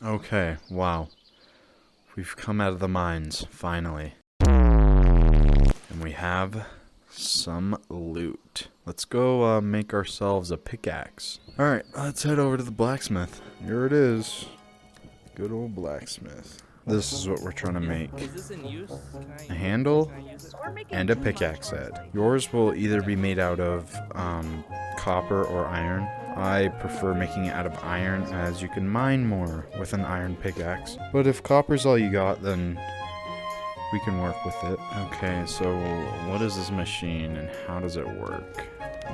Okay, wow. We've come out of the mines, finally. And we have some loot. Let's go make ourselves a pickaxe. Alright, let's head over to the blacksmith. Here it is. Good old blacksmith. This is what we're trying to make. Is this in use? A handle Can I use it? and a pickaxe head. Yours will either be made out of copper or iron. I prefer making it out of iron as you can mine more with an iron pickaxe. But if copper's all you got, then we can work with it. Okay, so what is this machine and how does it work?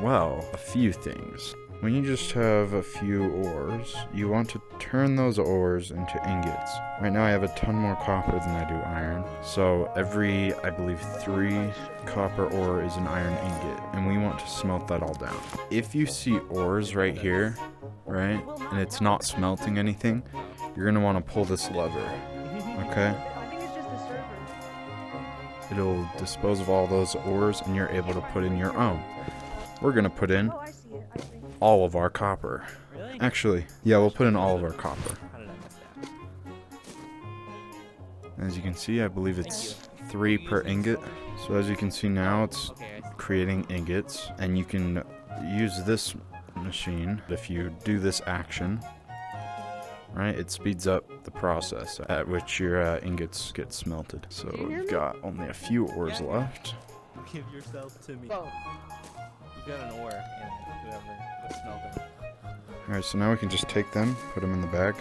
Well, a few things. When you just have a few ores, you want to turn those ores into ingots. Right now I have a ton more copper than I do iron. So every, I believe, 3 copper ore is an iron ingot. And we want to smelt that all down. If you see ores right here, right, and it's not smelting anything, you're going to want to pull this lever, okay? It'll dispose of all those ores and you're able to put in your own. We're going to put in all of our copper. Really? Actually, yeah, we'll put in all of our copper. How did I miss that? As you can see, I believe it's 3 per ingot. So as you can see now, it's Okay, creating ingots. And you can use this machine. If you do this action, right, it speeds up the process at which your ingots get smelted. So we've got only a few ores left. give yourself to me. You've got an ore and whoever was smelting. Alright, so now we can just take them, put them in the bag.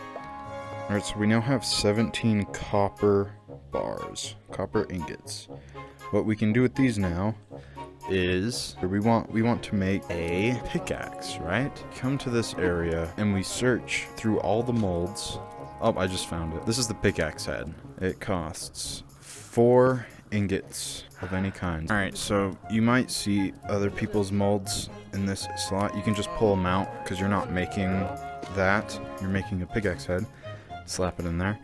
Alright, so we now have 17 copper bars, copper ingots. What we can do with these now is we want to make a pickaxe, right? Come to this area and we search through all the molds. Oh, I just found it. This is the pickaxe head. It costs 4 ingots of any kind. Alright, so you might see other people's molds in this slot. You can just pull them out because you're not making that. You're making a pickaxe head. Slap it in there.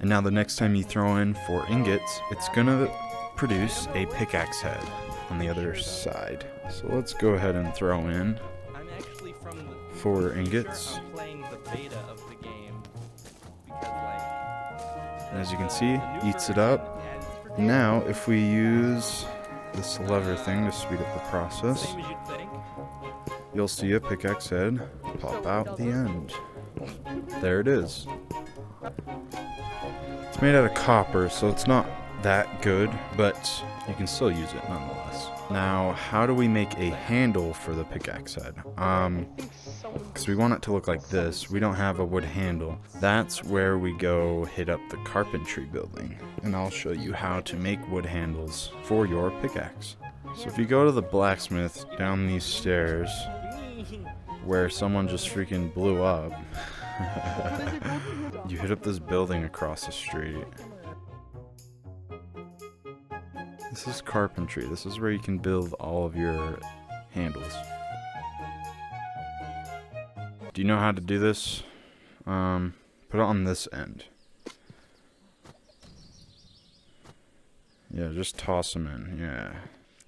And now the next time you throw in 4 ingots, it's gonna produce a pickaxe head on the other side. So let's go ahead and throw in I'm actually from the 4 ingots. I'm playing the beta of the game because like And as you can see, the new eats it version, up. yeah, it's for Now, if we use this lever thing to speed up the process, same as you'd think. you'll see a pickaxe head pop out the end. There it is. It's made out of copper, so it's not that good, but you can still use it nonetheless. Now, how do we make a handle for the pickaxe head? Because we want it to look like this. We don't have a wood handle. That's where we go hit up the carpentry building. And I'll show you how to make wood handles for your pickaxe. So if you go to the blacksmith down these stairs, where someone just freaking blew up, you hit up this building across the street. This is carpentry. This is where you can build all of your handles. Do you know how to do this? Put it on this end. Yeah, just toss them in. Yeah.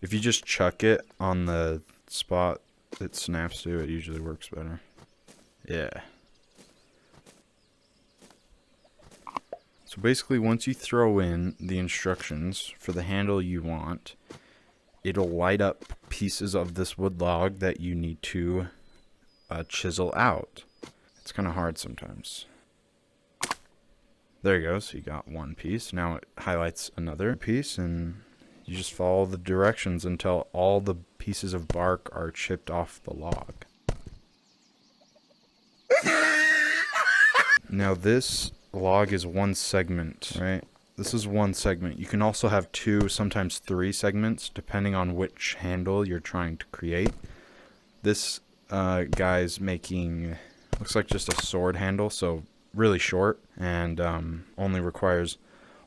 If you just chuck it on the spot it snaps to, it usually works better. Yeah. So basically, once you throw in the instructions for the handle you want, it'll light up pieces of this wood log that you need to chisel out. It's kind of hard sometimes. There you go. So you got one piece. Now it highlights another piece, and you just follow the directions until all the pieces of bark are chipped off the log. Now this log is one segment, right? This is one segment. You can also have 2, sometimes 3 segments, depending on which handle you're trying to create. This guy's making, looks like just a sword handle, so really short, and only requires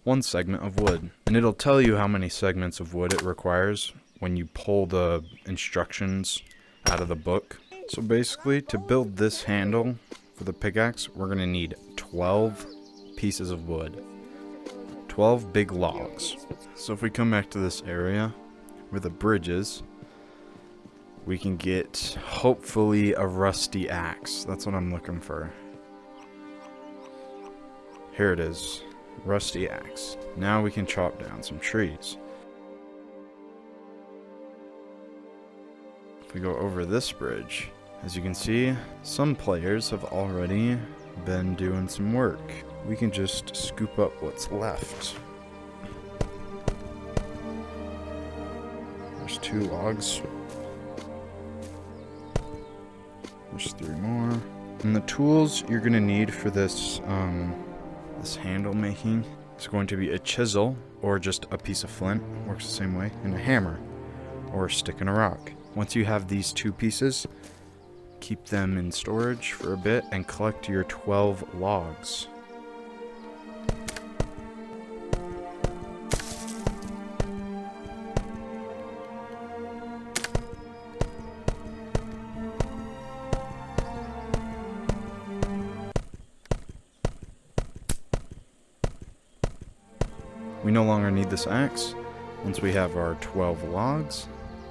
1 segment of wood. And it'll tell you how many segments of wood it requires when you pull the instructions out of the book. So basically, to build this handle for the pickaxe, we're going to need 12 pieces of wood. 12 big logs. So if we come back to this area where the bridge is, we can get, hopefully, a rusty axe. That's what I'm looking for. Here it is. Rusty axe. Now we can chop down some trees. If we go over this bridge, as you can see, some players have already been doing some work. We can just scoop up what's left. There's 2 logs. There's 3 more. And the tools you're gonna need for this this handle making is going to be a chisel or just a piece of flint, works the same way, and a hammer or a stick and a rock. Once you have these 2 pieces, keep them in storage for a bit and collect your 12 logs. We no longer need this axe. Once we have our 12 logs,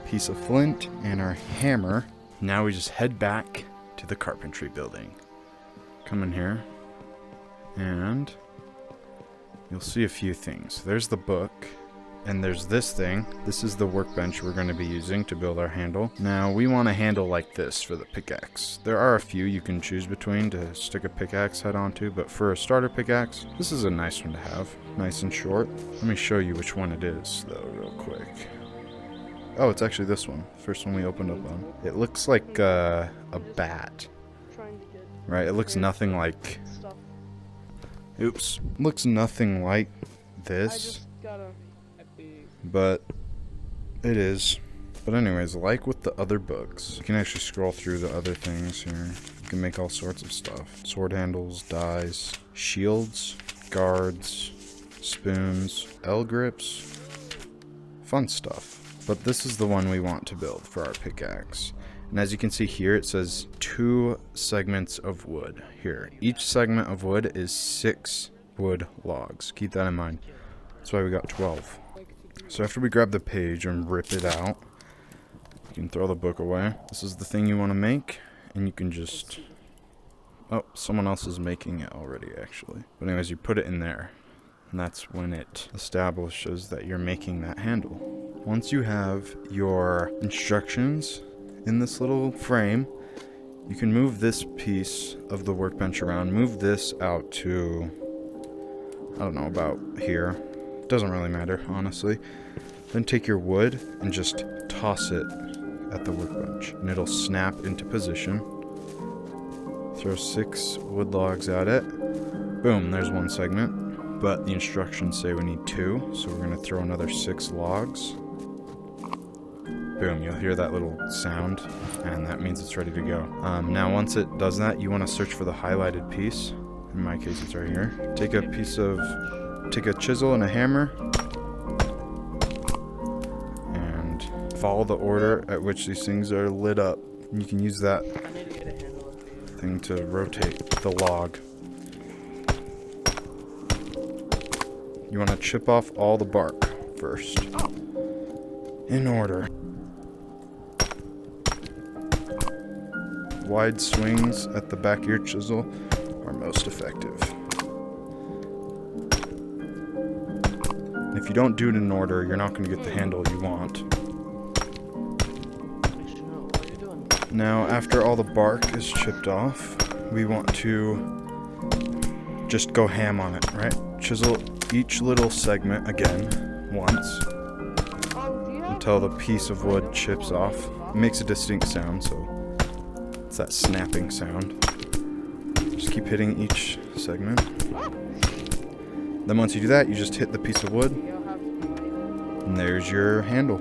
piece of flint, and our hammer, now we just head back to the carpentry building. Come in here, and you'll see a few things. There's the book, and there's this thing. This is the workbench we're going to be using to build our handle. Now, we want a handle like this for the pickaxe. There are a few you can choose between to stick a pickaxe head onto, but for a starter pickaxe, this is a nice one to have. Nice and short. Let me show you which one it is, though, real quick. Oh, it's actually this one. First one we opened up on. It looks like a bat. Right, it looks nothing like... Oops. Looks nothing like this. But it is. But anyways, like with the other books, you can actually scroll through the other things here. You can make all sorts of stuff. Sword handles, dies, shields, guards, spoons, L grips. Fun stuff. But this is the one we want to build for our pickaxe. And as you can see here, it says 2 segments of wood. Here, each segment of wood is 6 wood logs. Keep that in mind. That's why we got 12. So after we grab the page and rip it out, you can throw the book away. This is the thing you want to make, and you can just... Oh, someone else is making it already, actually. But anyways, you put it in there, and that's when it establishes that you're making that handle. Once you have your instructions in this little frame, you can move this piece of the workbench around, move this out to, I don't know, about here. Doesn't really matter, honestly. Then take your wood and just toss it at the workbench, and it'll snap into position. Throw 6 wood logs at it. Boom, there's 1 segment. But the instructions say we need 2, so we're going to throw another 6 logs. Boom, you'll hear that little sound, and that means it's ready to go. Now, once it does that, you want to search for the highlighted piece. In my case, it's right here. Take a chisel and a hammer, and follow the order at which these things are lit up. You can use that thing to rotate the log. You want to chip off all the bark first, in order. Wide swings at the back of your chisel are most effective. If you don't do it in order, you're not going to get the handle you want. Now, after all the bark is chipped off, we want to just go ham on it, right? Chisel each little segment again, once, until the piece of wood chips off. It makes a distinct sound, so it's that snapping sound. Just keep hitting each segment. Then once you do that, you just hit the piece of wood, and there's your handle.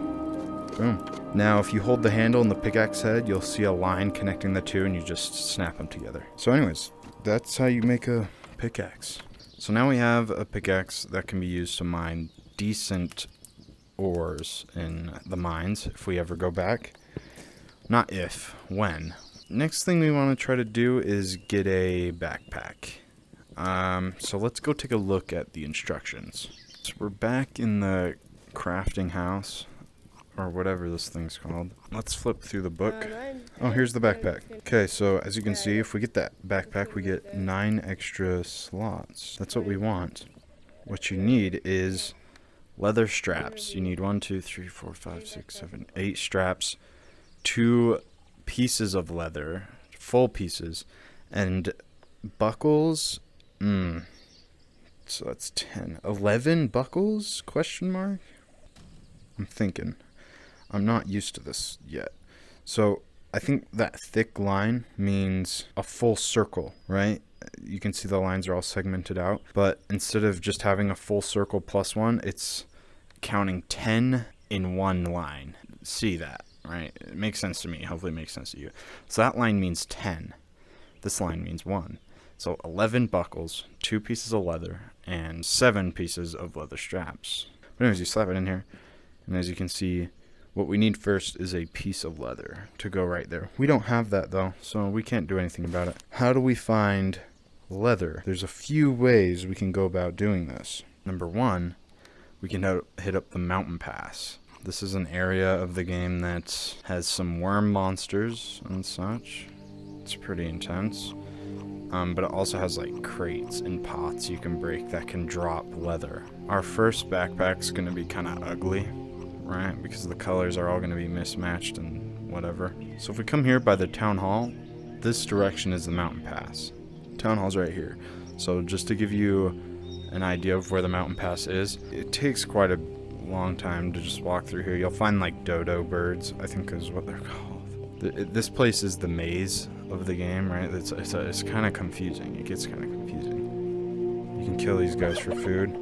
Boom. Now, if you hold the handle and the pickaxe head, you'll see a line connecting the two, and you just snap them together. So anyways, that's how you make a pickaxe. So now we have a pickaxe that can be used to mine decent ores in the mines if we ever go back. Not if, when. Next thing we want to try to do is get a backpack. So let's go take a look at the instructions. So we're back in the crafting house, or whatever this thing's called. Let's flip through the book. Oh, here's the backpack. Okay, so as you can see, if we get that backpack, we get 9 extra slots. That's what we want. What you need is leather straps. You need 1, 2, 3, 4, 5, 6, 7, 8 straps, 2 pieces of leather, full pieces, and buckles. So that's 10. 11 buckles? Question mark? I'm thinking. I'm not used to this yet. So I think that thick line means a full circle, right? You can see the lines are all segmented out. But instead of just having a full circle plus 1, it's counting 10 in one line. See that, right? It makes sense to me. Hopefully it makes sense to you. So that line means 10. This line means 1. So 11 buckles, 2 pieces of leather, and 7 pieces of leather straps. But anyways, you slap it in here. And as you can see, what we need first is a piece of leather to go right there. We don't have that though, so we can't do anything about it. How do we find leather? There's a few ways we can go about doing this. Number 1, we can hit up the mountain pass. This is an area of the game that has some worm monsters and such. It's pretty intense. But it also has like crates and pots you can break that can drop leather. Our first backpack's gonna be kind of ugly, right? Because the colors are all going to be mismatched and whatever. So if we come here by the town hall, this direction is the mountain pass. Town hall's right here. So just to give you an idea of where the mountain pass is, it takes quite a long time to just walk through here. You'll find like dodo birds, I think is what they're called. This place is the maze of the game, right? It's kind of confusing. It gets kind of confusing. You can kill these guys for food.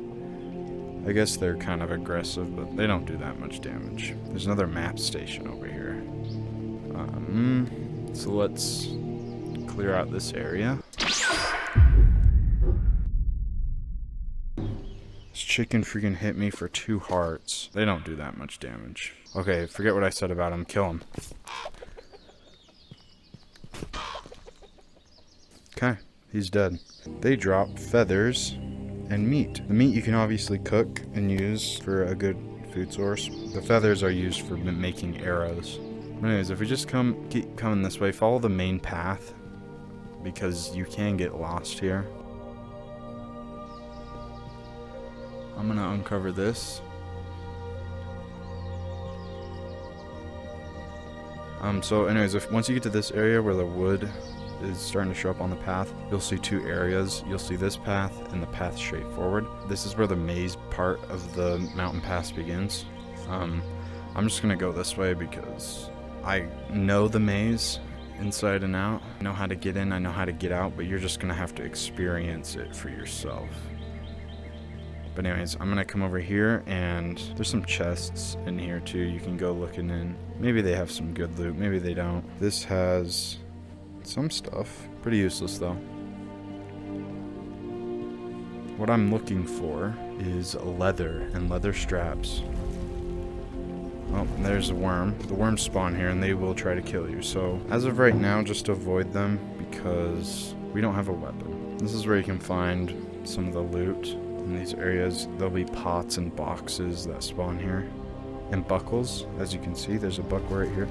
I guess they're kind of aggressive, but they don't do that much damage. There's another map station over here. So let's clear out this area. This chicken freaking hit me for 2 hearts. They don't do that much damage. Okay, forget what I said about him. Kill him. Okay, he's dead. They drop feathers and meat. The meat you can obviously cook and use for a good food source. The feathers are used for making arrows. Anyways, if we just keep coming this way, follow the main path because you can get lost here. I'm gonna uncover this. So anyways, once you get to this area where the wood is starting to show up on the path, you'll see 2 areas. You'll see this path and the path straight forward. This is where the maze part of the mountain pass begins. I'm just gonna go this way because I know the maze inside and out. I know how to get in, I know how to get out, but you're just gonna have to experience it for yourself. But anyways, I'm gonna come over here, and there's some chests in here too. You can go looking in. Maybe they have some good loot, maybe they don't. This has some stuff. Pretty useless though. What I'm looking for is leather and leather straps. Oh, there's a worm. The worms spawn here and they will try to kill you. So as of right now, just avoid them because we don't have a weapon. This is where you can find some of the loot in these areas. There'll be pots and boxes that spawn here. And buckles. As you can see, there's a buckle right here.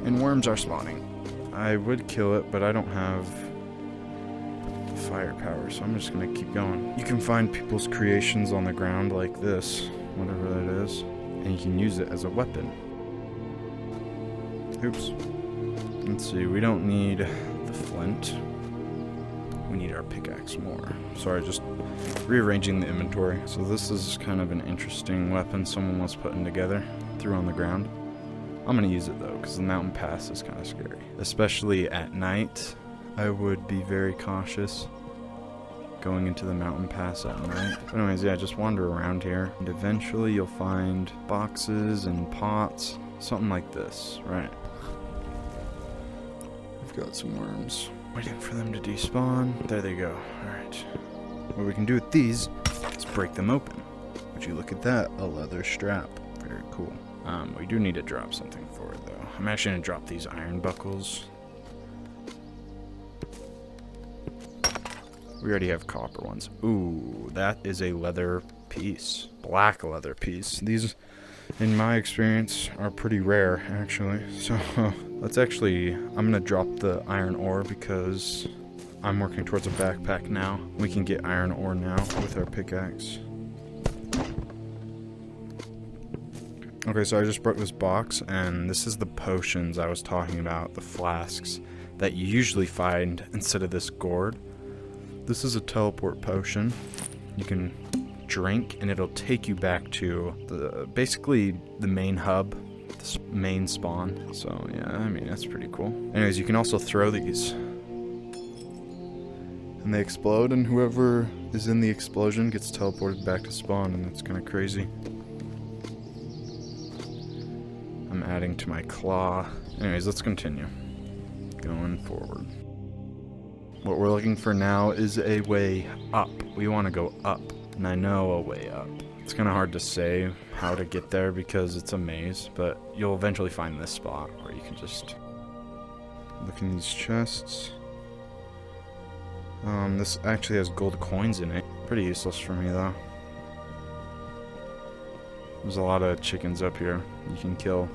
And worms are spawning. I would kill it, but I don't have the firepower, so I'm just gonna keep going. You can find people's creations on the ground like this, whatever that is, and you can use it as a weapon. Oops. Let's see, we don't need the flint. We need our pickaxe more. Sorry, just rearranging the inventory. So this is kind of an interesting weapon someone was putting together, threw on the ground. I'm gonna use it though, because the mountain pass is kind of scary. Especially at night, I would be very cautious going into the mountain pass at night. But anyways, yeah, just wander around here, and eventually you'll find boxes and pots, something like this, right? I've got some worms. Waiting for them to despawn. There they go. Alright. What we can do with these is break them open. Would you look at that? A leather strap. Very cool. We do need to drop something for it though. I'm actually gonna drop these iron buckles. We already have copper ones. Ooh, that is a leather piece. Black leather piece. These, in my experience, are pretty rare actually. So Let's actually, I'm gonna drop the iron ore because I'm working towards a backpack now. We can get iron ore now with our pickaxe. Okay, so I just broke this box, and this is the potions I was talking about, the flasks that you usually find instead of this gourd. This is a teleport potion. You can drink, and it'll take you back to basically the main hub, the main spawn. So yeah, I mean, that's pretty cool. Anyways, you can also throw these, and they explode, and whoever is in the explosion gets teleported back to spawn, and that's kind of crazy. I'm adding to my claw. Anyways, let's continue going forward. What we're looking for now is a way up. We want to go up, and I know a way up. It's kind of hard to say how to get there because it's a maze, but you'll eventually find this spot where you can just look in these chests. This actually has gold coins in it. Pretty useless for me though. There's a lot of chickens up here you can kill.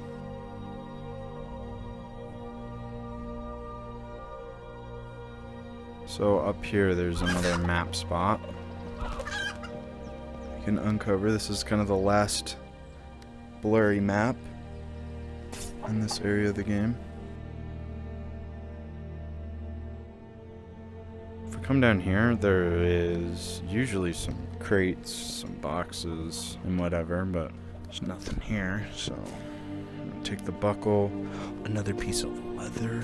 So up here there's another map spot you can uncover. This is kind of the last blurry map in this area of the game. If we come down here, there is usually some crates, some boxes, and whatever, but there's nothing here, so I'm gonna take the buckle. Another piece of leather.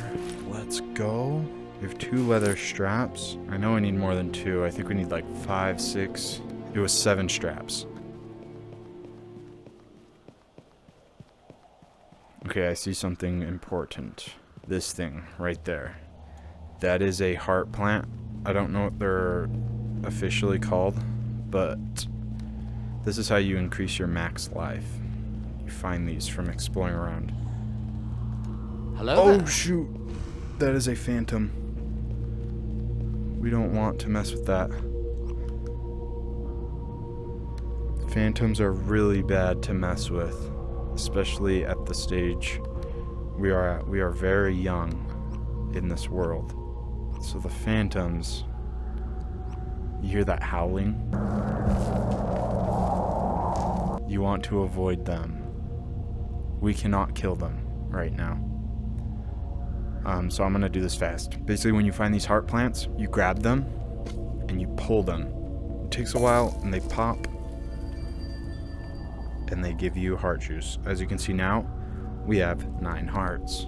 Let's go. We have 2 leather straps. I know I need more than 2. I think we need like 5, 6. It was 7 straps. Okay, I see something important. This thing right there. That is a heart plant. I don't know what they're officially called, but this is how you increase your max life. You find these from exploring around. Hello. Oh there. shoot! That is a phantom. We don't want to mess with that. Phantoms are really bad to mess with, especially at the stage we are at. We are very young in this world. So the phantoms, you hear that howling? You want to avoid them. We cannot kill them right now. So I'm gonna do this fast. Basically, when you find these heart plants, you grab them and you pull them. It takes a while and they pop and they give you heart juice. As you can see now, we have 9 hearts.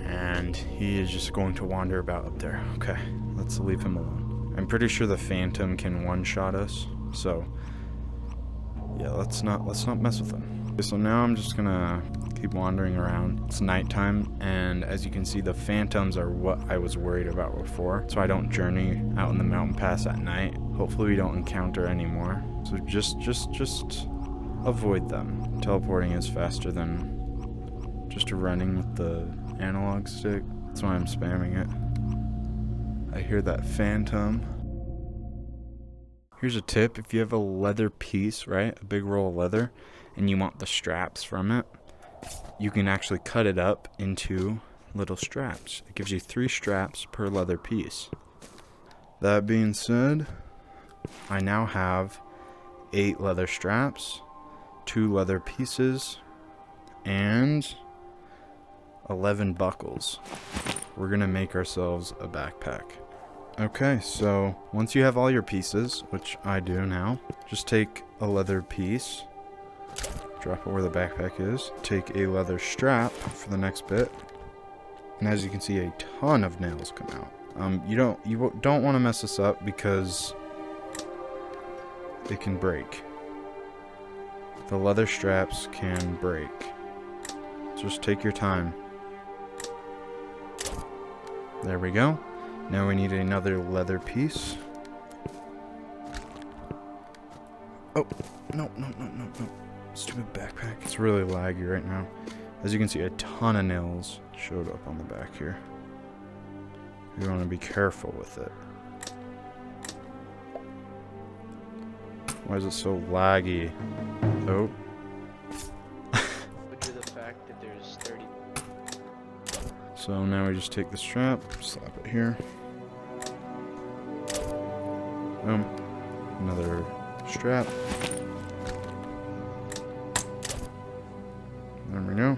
And he is just going to wander about up there. Okay, let's leave him alone. I'm pretty sure the phantom can one-shot us, so yeah, let's not mess with him. Okay, so now I'm just gonna keep wandering around. It's nighttime, and as you can see, the phantoms are what I was worried about before, so I don't journey out in the mountain pass at night. Hopefully we don't encounter any more. So just avoid them. Teleporting is faster than just running with the analog stick. That's why I'm spamming it. I hear that phantom. Here's a tip: if you have a leather piece, right, a big roll of leather, and you want the straps from it, you can actually cut it up into little straps. It gives you 3 straps per leather piece. That being said, I now have 8 leather straps, 2 leather pieces, and 11 buckles. We're gonna make ourselves a backpack. Okay, so once you have all your pieces, which I do now, just take a leather piece, drop it where the backpack is, take a leather strap for the next bit, and as you can see, a ton of nails come out. You don't want to mess this up because it can break. The leather straps can break. Just take your time. There we go. Now we need another leather piece. Oh, no. Stupid backpack. It's really laggy right now. As you can see, a ton of nails showed up on the back here. You want to be careful with it. Why is it so laggy? Oh. But to the fact that there's 30. So now we just take the strap, slap it here. Boom. Another strap. There we go.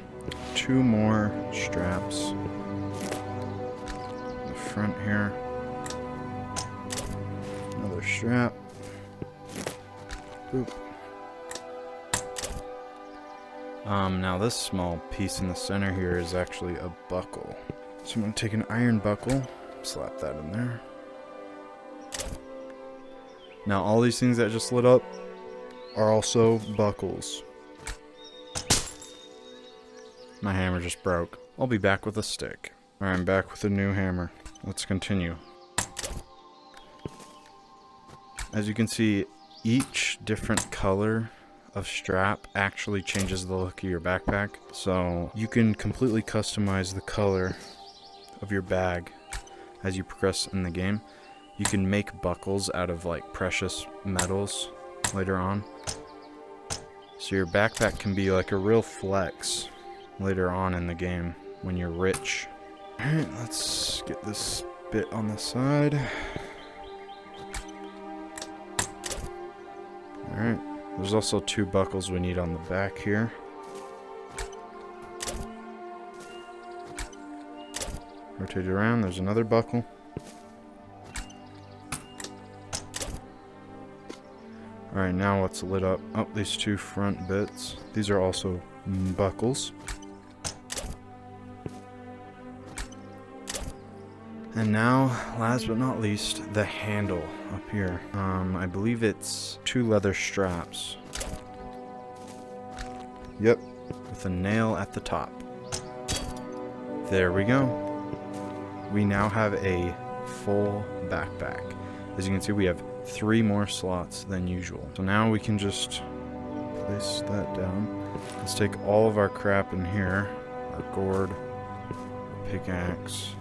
2 more straps. In the front here. Another strap. Boop. Now this small piece in the center here is actually a buckle. So I'm going to take an iron buckle, slap that in there. Now all these things that just lit up are also buckles. My hammer just broke. I'll be back with a stick. Alright, I'm back with a new hammer. Let's continue. As you can see, each different color of strap actually changes the look of your backpack. So you can completely customize the color of your bag as you progress in the game. You can make buckles out of like precious metals later on. So your backpack can be like a real flex later on in the game when you're rich. Alright, let's get this bit on the side. Alright. There's also 2 buckles we need on the back here. Rotate it around, there's another buckle. Alright, now what's lit up? Oh, these 2 front bits. These are also buckles. And now, last but not least, the handle up here. I believe it's 2 leather straps. Yep, with a nail at the top. There we go. We now have a full backpack. As you can see, we have 3 more slots than usual. So now we can just place that down. Let's take all of our crap in here. Our gourd, our pickaxe,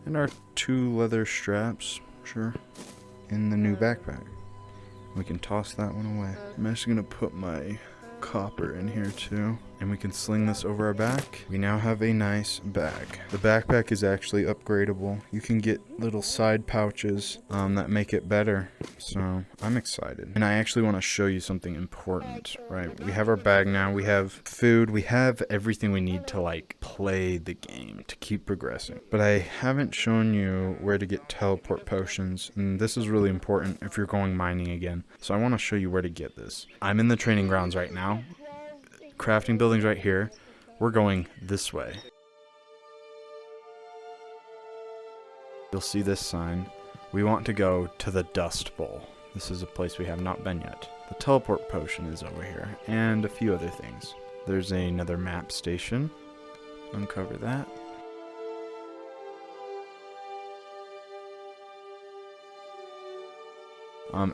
and our 2 leather straps, sure, in the new backpack. We can toss that one away. I'm actually gonna put my copper in here too, and we can sling this over our back. We now have a nice bag. The backpack is actually upgradable. You can get little side pouches that make it better. So I'm excited, and I actually want to show you something important. Right, we have our bag now. We have food. We have everything we need to like play the game, to keep progressing. But I haven't shown you where to get teleport potions, and this is really important if you're going mining again. So I want to show you where to get this. I'm in the training grounds right now. Crafting buildings right here. We're going this way. You'll see this sign. We want to go to the Dust Bowl. This is a place we have not been yet. The teleport potion is over here, and a few other things. There's another map station. Uncover that.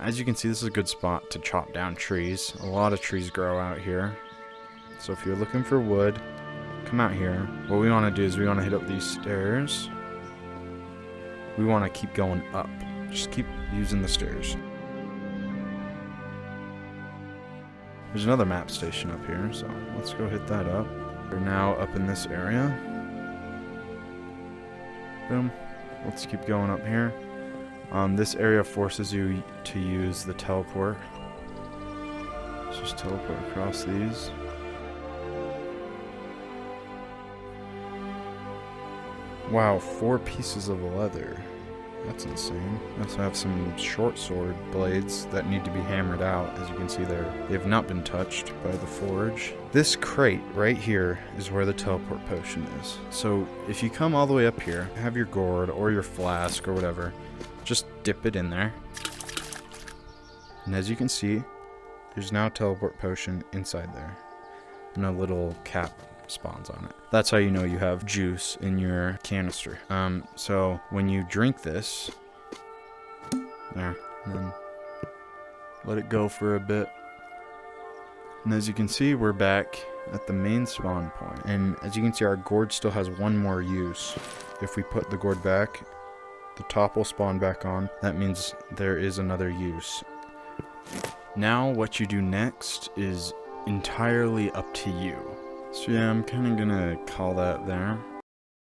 As you can see, this is a good spot to chop down trees. A lot of trees grow out here. So if you're looking for wood, come out here. What we want to do is we want to hit up these stairs. We want to keep going up. Just keep using the stairs. There's another map station up here, so let's go hit that up. We're now up in this area. Boom. Let's keep going up here. This area forces you to use the teleport. Let's just teleport across these. Wow, 4 pieces of leather. That's insane. We also have some short sword blades that need to be hammered out. As you can see there, they have not been touched by the forge. This crate right here is where the teleport potion is. So if you come all the way up here, have your gourd or your flask or whatever, just dip it in there. And as you can see, there's now a teleport potion inside there. And a little cap spawns on it. That's how you know you have juice in your canister. So when you drink this, there, and then let it go for a bit. And as you can see, we're back at the main spawn point. And as you can see, our gourd still has 1 more use. If we put the gourd back, the top will spawn back on. That means there is another use. Now what you do next is entirely up to you. So yeah, I'm kind of gonna call that there.